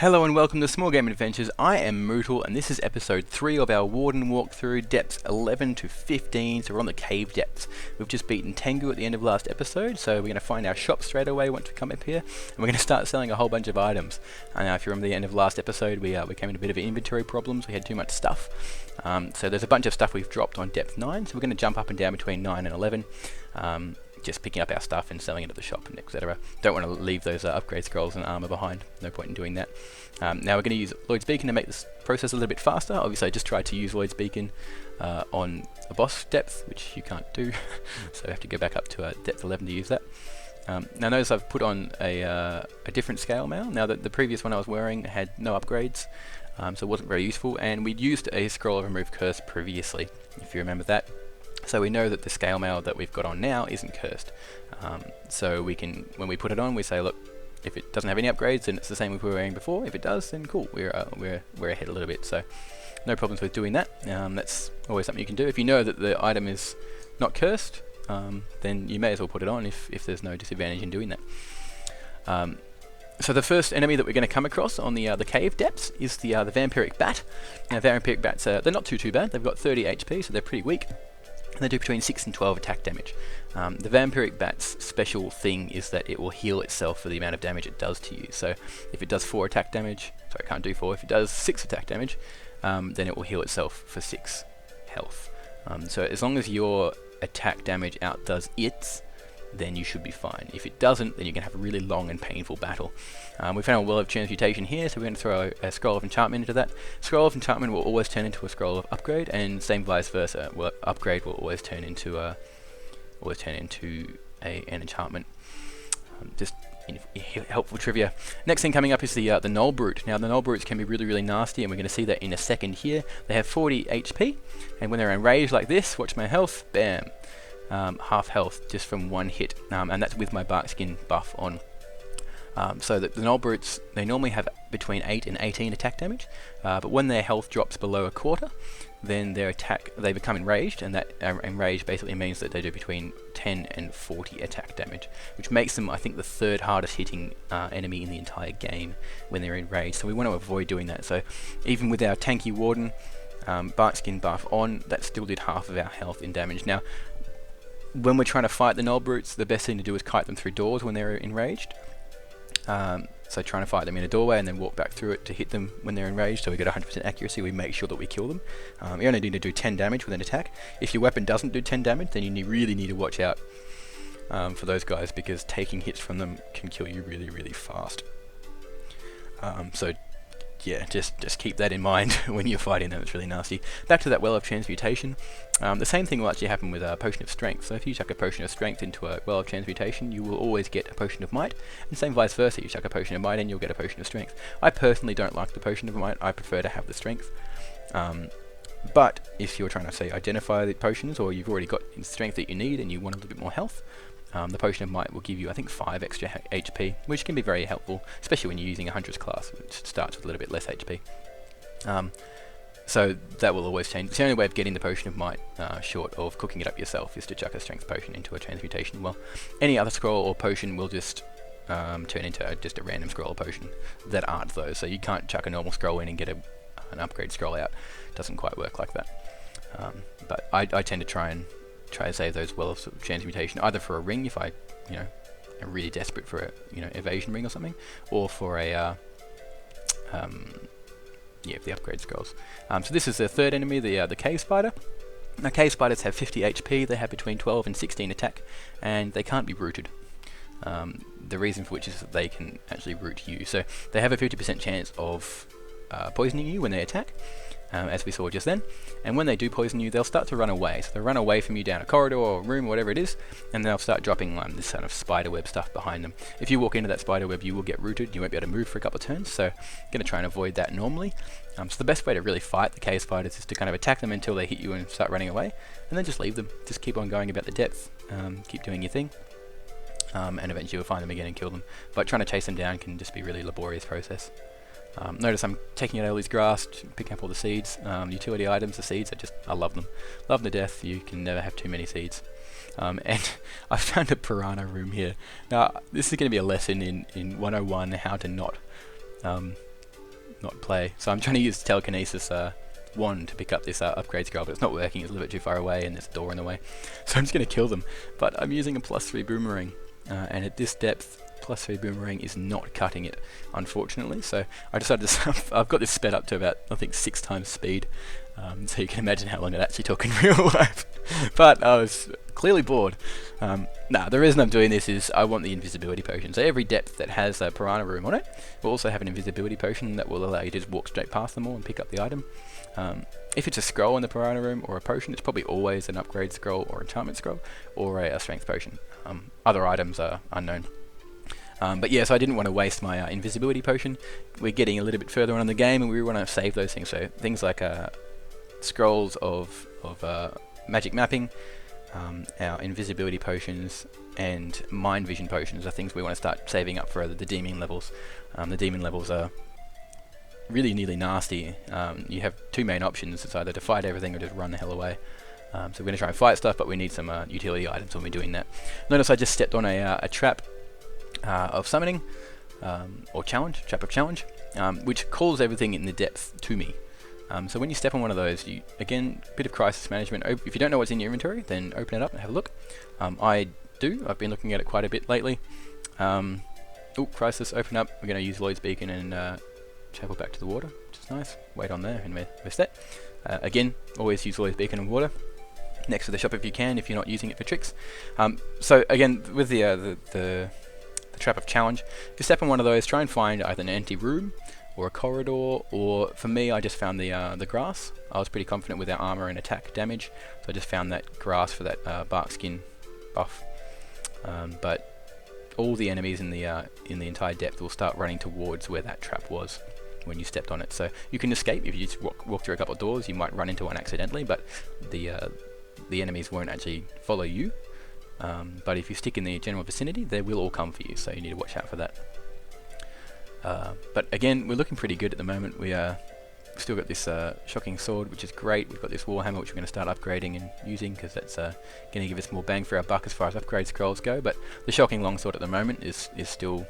Hello and welcome to Small Game Adventures. I am Mootle and this is episode 3 of our Warden walkthrough, depths 11 to 15, so we're on the cave depths. We've just beaten Tengu at the end of last episode, so we're going to find our shop straight away once we come up here, and we're going to start selling a whole bunch of items. And now if you remember the end of last episode, we came into a bit of inventory problems, we had too much stuff. So there's a bunch of stuff we've dropped on depth 9, so we're going to jump up and down between 9 and 11. Just picking up our stuff and selling it at the shop and etc. Don't want to leave those upgrade scrolls and armor behind. No point in doing that. Now we're going to use Lloyd's Beacon to make this process a little bit faster. Obviously I just tried to use Lloyd's Beacon on a boss depth, which you can't do. So I have to go back up to depth 11 to use that. Now notice I've put on a different scale mail. Now that the previous one I was wearing had no upgrades, so it wasn't very useful, and we'd used a scroll of remove curse previously, if you remember that. So we know that the scale mail that we've got on now isn't cursed. So we can, when we put it on, we say, look, if it doesn't have any upgrades, then it's the same as we were wearing before. If it does, then cool, we're ahead a little bit. So no problems with doing that. That's always something you can do. If you know that the item is not cursed, then you may as well put it on if there's no disadvantage in doing that. So the first enemy that we're going to come across on the cave depths is the vampiric bat. Now vampiric bats, they're not too bad. They've got 30 HP, so they're pretty weak. And they do between 6 and 12 attack damage. The vampiric bat's special thing is that it will heal itself for the amount of damage it does to you. So if it does 4 attack damage, sorry, I can't do 4. If it does 6 attack damage, then it will heal itself for 6 health. So as long as your attack damage outdoes its, then you should be fine. If it doesn't, then you're going to have a really long and painful battle. We found a Well of Transmutation here, so we're going to throw a Scroll of Enchantment into that. Scroll of Enchantment will always turn into a Scroll of Upgrade, and same vice versa. Upgrade will always turn into an enchantment. Just helpful trivia. Next thing coming up is the Null Brute. Now the Null Brutes can be really nasty, and we're going to see that in a second here. They have 40 HP, and when they're enraged like this, watch my health, bam. Half health just from one hit, and that's with my bark skin buff on. So that the Null Brutes, they normally have between 8 and 18 attack damage, but when their health drops below a quarter, then they become enraged, and that enraged basically means that they do between 10 and 40 attack damage, which makes them, I think, the 3rd hardest hitting enemy in the entire game when they're enraged. So we want to avoid doing that. So even with our tanky Warden, bark skin buff on, that still did half of our health in damage. Now when we're trying to fight the Null Brutes, the best thing to do is kite them through doors when they're enraged. So trying to fight them in a doorway and then walk back through it to hit them when they're enraged, so we get 100% accuracy, we make sure that we kill them. You only need to do 10 damage with an attack. If your weapon doesn't do 10 damage, then you really need to watch out for those guys, because taking hits from them can kill you really fast. So yeah, just keep that in mind when you're fighting them. It's really nasty. Back to that Well of Transmutation. The same thing will actually happen with a Potion of Strength. So if you chuck a Potion of Strength into a Well of Transmutation, you will always get a Potion of Might, and same vice versa. You chuck a Potion of Might and you'll get a Potion of Strength. I personally don't like the Potion of Might. I prefer to have the Strength. But if you're trying to, say, identify the potions, or you've already got the strength that you need and you want a little bit more health, the Potion of Might will give you, I think, 5 extra HP, which can be very helpful, especially when you're using a Huntress class, which starts with a little bit less HP. So that will always change. It's the only way of getting the Potion of Might, short of cooking it up yourself, is to chuck a Strength Potion into a Transmutation. Well, any other scroll or potion will just turn into just a random scroll or potion that aren't those. So you can't chuck a normal scroll in and get an upgrade scroll out. It doesn't quite work like that. But I tend to try and save those Wells of Transmutation either for a ring, if I am really desperate for a evasion ring or something, or for a the upgrade scrolls. So this is the 3rd enemy, the cave spider. Now cave spiders have 50 HP, they have between 12 and 16 attack, and they can't be rooted. The reason for which is that they can actually root you. So they have a 50% chance of poisoning you when they attack, as we saw just then, and when they do poison you, they'll start to run away. So they'll run away from you down a corridor or a room, or whatever it is, and they'll start dropping this kind of spiderweb stuff behind them. If you walk into that spiderweb, you will get rooted. You won't be able to move for a couple of turns, so I'm going to try and avoid that normally. So the best way to really fight the cave spiders is to kind of attack them until they hit you and start running away, and then just leave them. Just keep on going about the depth, keep doing your thing, and eventually you'll find them again and kill them. But trying to chase them down can just be a really laborious process. Notice I'm taking out all these grass, picking up all the seeds, utility items, the seeds, I love them. Love them to death. You can never have too many seeds. And I found a piranha room here. Now, this is going to be a lesson in 101 how to not not play. So I'm trying to use telekinesis wand to pick up this upgrade scroll, but it's not working. It's a little bit too far away, and there's a door in the way. So I'm just going to kill them. But I'm using a +3 boomerang, and at this depth, +3 boomerang is not cutting it, unfortunately. So I decided to I've got this sped up to about, I think, 6 times speed. So you can imagine how long it actually took in real life. But I was clearly bored. The reason I'm doing this is I want the invisibility potion. So every depth that has a piranha room on it will also have an invisibility potion that will allow you to just walk straight past them all and pick up the item. If it's a scroll in the piranha room or a potion, it's probably always an upgrade scroll or enchantment scroll or a strength potion. Other items are unknown. But yeah, so I didn't want to waste my invisibility potion. We're getting a little bit further on in the game, and we want to save those things. So things like scrolls of magic mapping, our invisibility potions, and mind vision potions are things we want to start saving up for the demon levels. The demon levels are really nearly nasty. You have 2 main options. It's either to fight everything or just run the hell away. So we're going to try and fight stuff, but we need some utility items when we're doing that. Notice I just stepped on a trap of summoning, or challenge, trap of challenge, which calls everything in the depth to me. So when you step on one of those, you, again, bit of crisis management. If you don't know what's in your inventory, then open it up and have a look. I do. I've been looking at it quite a bit lately. Crisis, open up. We're going to use Lloyd's Beacon and travel back to the water, which is nice. Wait on there, and we're set. Again, always use Lloyd's Beacon and water next to the shop if you can, if you're not using it for tricks. So again, with the trap of challenge, if you step on one of those, try and find either an empty room or a corridor, or for me, I just found the grass. I was pretty confident with our armor and attack damage, so I just found that grass for that bark skin buff. But all the enemies in the entire depth will start running towards where that trap was when you stepped on it. So you can escape if you just walk through a couple of doors. You might run into one accidentally, but the enemies won't actually follow you. But if you stick in the general vicinity, they will all come for you, so you need to watch out for that. But again, we're looking pretty good at the moment. We still got this shocking sword, which is great. We've got this warhammer, which we're going to start upgrading and using, because that's going to give us more bang for our buck as far as upgrade scrolls go. But the shocking longsword at the moment is still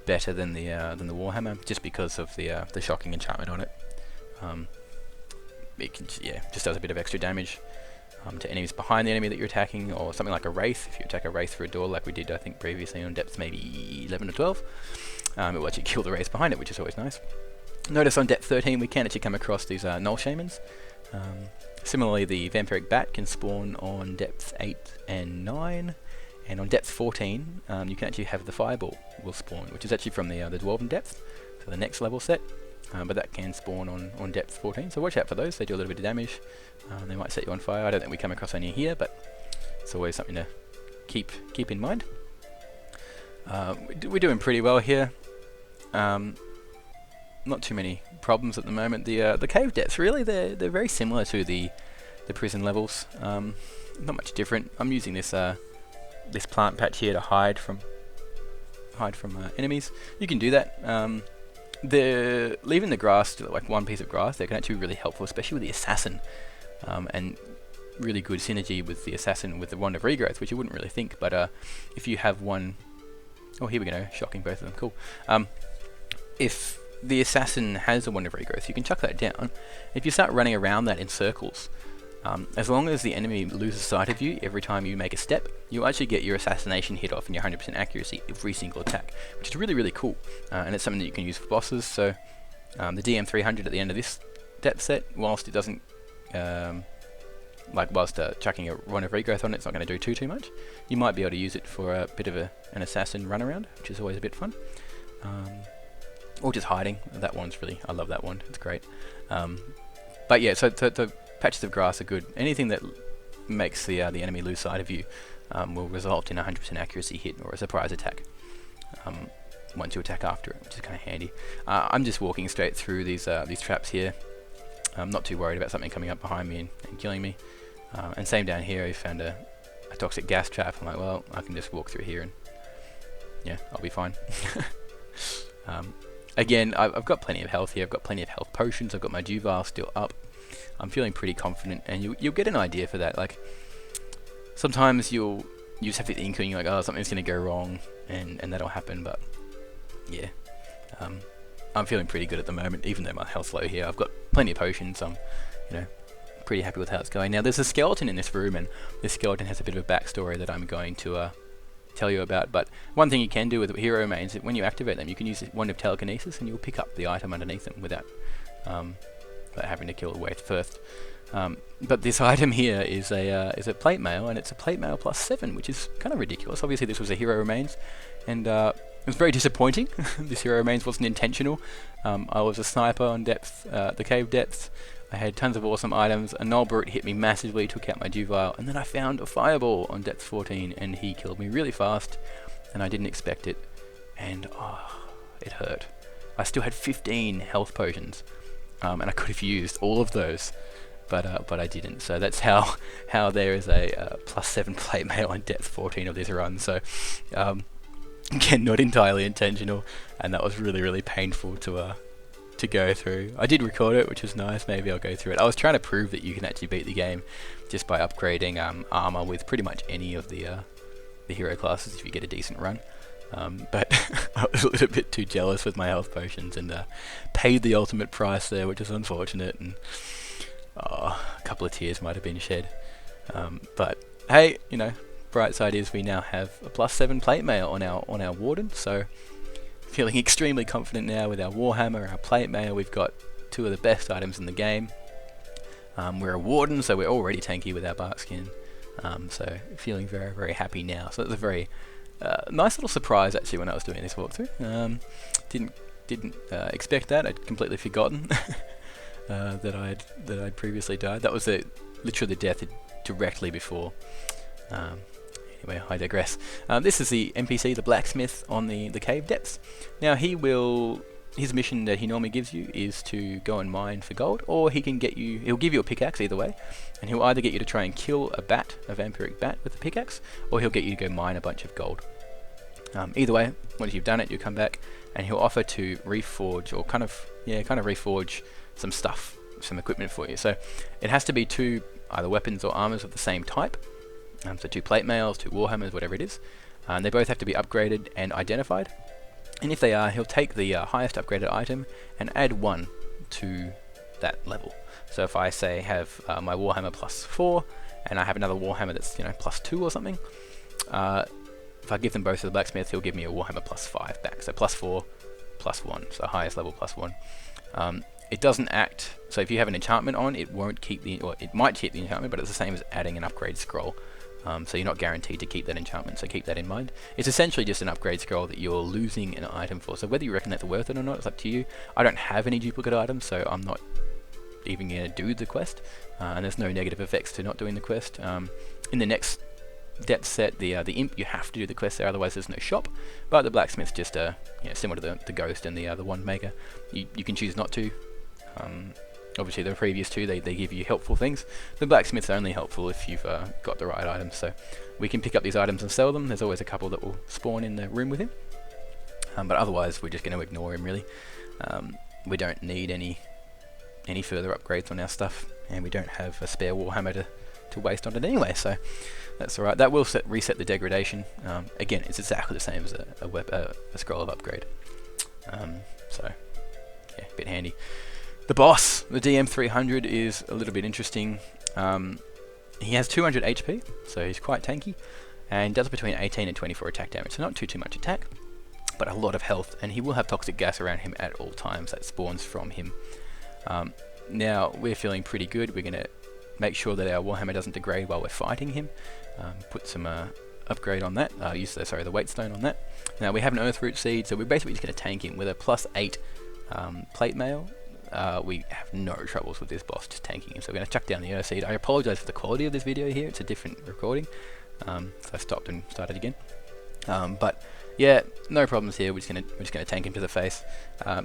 better than the warhammer, just because of the shocking enchantment on it. It can, just does a bit of extra damage to enemies behind the enemy that you're attacking, or something like a wraith. If you attack a wraith through a door, like we did, I think previously on depths maybe 11 or 12, it will actually kill the wraith behind it, which is always nice. Notice on depth 13 we can actually come across these null shamans. Similarly, the vampiric bat can spawn on depth 8 and 9, and on depth 14 you can actually have the fireball will spawn, which is actually from the dwarven depth, so the next level set. But that can spawn on depth 14, so watch out for those. They do a little bit of damage. They might set you on fire. I don't think we come across any here, but it's always something to keep in mind. We're doing pretty well here. Not too many problems at the moment. The cave depths, really, they're very similar to the prison levels. Not much different. I'm using this this plant patch here to hide from enemies. You can do that. Leaving the grass to like one piece of grass, they can actually be really helpful, especially with the assassin, and really good synergy with the assassin with the wand of regrowth, which you wouldn't really think. But if you have one, oh, here we go, shocking both of them, cool. If the assassin has a wand of regrowth, you can chuck that down. If you start running around that in circles, as long as the enemy loses sight of you every time you make a step, you'll actually get your assassination hit off and your 100% accuracy every single attack, which is really, really cool. And it's something that you can use for bosses. So the DM300 at the end of this depth set, whilst it doesn't, whilst chucking a wand of regrowth on it, it's not going to do too much. You might be able to use it for a bit of an assassin run around, which is always a bit fun. Or just hiding. That one's really, I love that one. It's great. But yeah, so patches of grass are good. Anything that makes the enemy lose sight of you will result in a 100% accuracy hit or a surprise attack once you attack after it, which is kind of handy. I'm just walking straight through these traps here. I'm not too worried about something coming up behind me and killing me. And same down here, I found a toxic gas trap. I'm like, well, I can just walk through here and yeah, I'll be fine. Again, I've got plenty of health here. I've got plenty of health potions. I've got my Duval still up. I'm feeling pretty confident, and you'll get an idea for that. Like, sometimes you just have the inkling, like, oh, something's going to go wrong, and that'll happen. But yeah, I'm feeling pretty good at the moment, even though my health's low here. I've got plenty of potions. I'm, you know, pretty happy with how it's going. Now, there's a skeleton in this room, and this skeleton has a bit of a backstory that I'm going to tell you about. But one thing you can do with hero remains, when you activate them, you can use one of telekinesis, and you'll pick up the item underneath them without having to kill the waste first. But this item here is a plate mail, and it's a plate mail +7, which is kind of ridiculous. Obviously, this was a hero remains, and it was very disappointing. This hero remains wasn't intentional. I was a sniper on depth, the cave depths. I had tons of awesome items. A null brute hit me massively, took out my Duvile, and then I found a fireball on depth 14, and he killed me really fast, and I didn't expect it, and it hurt. I still had 15 health potions, and I could have used all of those, but I didn't. So that's how there is a +7 plate mail on depth 14 of this run. So again, not entirely intentional, and that was really painful to go through. I did record it, which was nice. Maybe I'll go through it. I was trying to prove that you can actually beat the game just by upgrading armor with pretty much any of the hero classes if you get a decent run. But I was a little bit too jealous with my health potions and paid the ultimate price there, which is unfortunate, and a couple of tears might have been shed. But hey, you know, bright side is we now have a +7 plate mail on our warden, so feeling extremely confident now with our warhammer, our plate mail. We've got two of the best items in the game. We're a warden, so we're already tanky with our bark skin. So feeling very happy now. So it's a very nice little surprise actually when I was doing this walkthrough. Didn't expect that. I'd completely forgotten that I'd previously died. That was literally the death directly before. Anyway, I digress. This is the NPC, the blacksmith on the cave depths. Now his mission that he normally gives you is to go and mine for gold, or he'll give you a pickaxe either way, and he'll either get you to try and kill a vampiric bat with a pickaxe, or he'll get you to go mine a bunch of gold. Either way, once you've done it, you come back and he'll offer to reforge, or kind of reforge some stuff, some equipment for you. So it has to be two either weapons or armors of the same type. So 2 plate mails, 2 warhammers, whatever it is. They both have to be upgraded and identified. And if they are, he'll take the highest upgraded item and add 1 to that level. So if I say have my warhammer +4, and I have another warhammer that's +2 or something, if I give them both to the blacksmith, he'll give me a warhammer +5 back. So +4, +1, so highest level +1. It doesn't act, so if you have an enchantment on, it won't keep it might keep the enchantment, but it's the same as adding an upgrade scroll. So you're not guaranteed to keep that enchantment, so keep that in mind. It's essentially just an upgrade scroll that you're losing an item for, so whether you reckon that's worth it or not, it's up to you. I don't have any duplicate items, so I'm not even going to do the quest, and there's no negative effects to not doing the quest. In the next depth set, the imp, you have to do the quest there, otherwise there's no shop, but the blacksmith's just similar to the ghost and the wand maker. You can choose not to. Obviously the previous two, they give you helpful things. The blacksmith's only helpful if you've got the right items, so we can pick up these items and sell them. There's always a couple that will spawn in the room with him, but otherwise we're just going to ignore him really. We don't need any further upgrades on our stuff, and we don't have a spare warhammer to waste on it anyway, so that's alright. That will reset the degradation. Again, it's exactly the same as a scroll of upgrade, so yeah, a bit handy. The boss, the DM300, is a little bit interesting. He has 200 HP, so he's quite tanky, and does between 18 and 24 attack damage, so not too much attack, but a lot of health, and he will have toxic gas around him at all times that spawns from him. Now, we're feeling pretty good. We're going to make sure that our warhammer doesn't degrade while we're fighting him. Put some upgrade on that, use the weight stone on that. Now, we have an earthroot seed, so we're basically just going to tank him with a +8 plate mail. We have no troubles with this boss just tanking him, so we're going to chuck down the earth seed. I apologise for the quality of this video here, it's a different recording, so I stopped and started again. But yeah, no problems here. We're just gonna tank him to the face.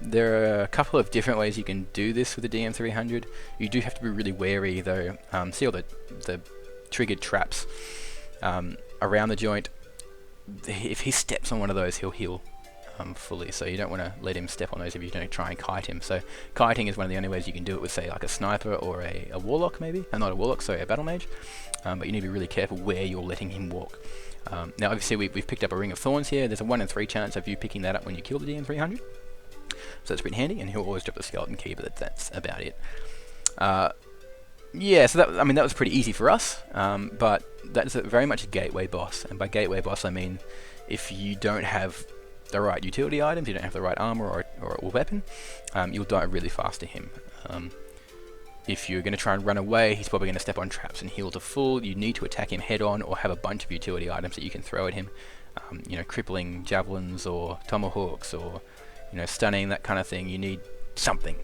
There are a couple of different ways you can do this with the DM300. You do have to be really wary though. See all the triggered traps around the joint. If he steps on one of those, he'll heal fully, so you don't want to let him step on those if you're going to try and kite him. So kiting is one of the only ways you can do it with, say, like a sniper or a warlock maybe, not a warlock, so a battle mage, but you need to be really careful where you're letting him walk. Now obviously we've picked up a ring of thorns here. There's a 1 in 3 chance of you picking that up when you kill the DM300. so that's pretty handy, and he'll always drop the skeleton key, but that's about it. Yeah, so that was pretty easy for us, but that's very much a gateway boss, and by gateway boss I mean if you don't have the right utility items, you don't have the right armor or weapon, you'll die really fast to him. If you're going to try and run away, he's probably going to step on traps and heal to full. You need to attack him head on or have a bunch of utility items that you can throw at him. Crippling javelins or tomahawks or stunning, that kind of thing. You need something.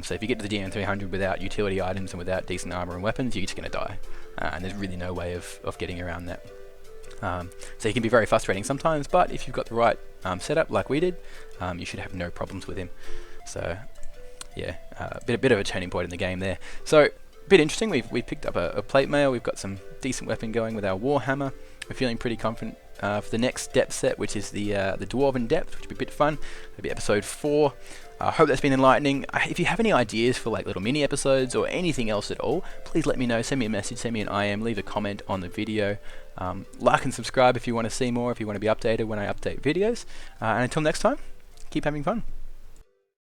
So if you get to the DM300 without utility items and without decent armor and weapons, you're just going to die. And there's really no way of getting around that. So he can be very frustrating sometimes, but if you've got the right setup like we did, you should have no problems with him. So yeah, a bit of a turning point in the game there. So a bit interesting, we've picked up a plate mail, we've got some decent weapon going with our warhammer. We're feeling pretty confident for the next depth set, which is the dwarven depth, which will be a bit fun. It'll be episode 4. I hope that's been enlightening. If you have any ideas for like little mini episodes or anything else at all, please let me know. Send me a message, send me an IM, leave a comment on the video. Like and subscribe if you want to see more, if you want to be updated when I update videos. And until next time, keep having fun.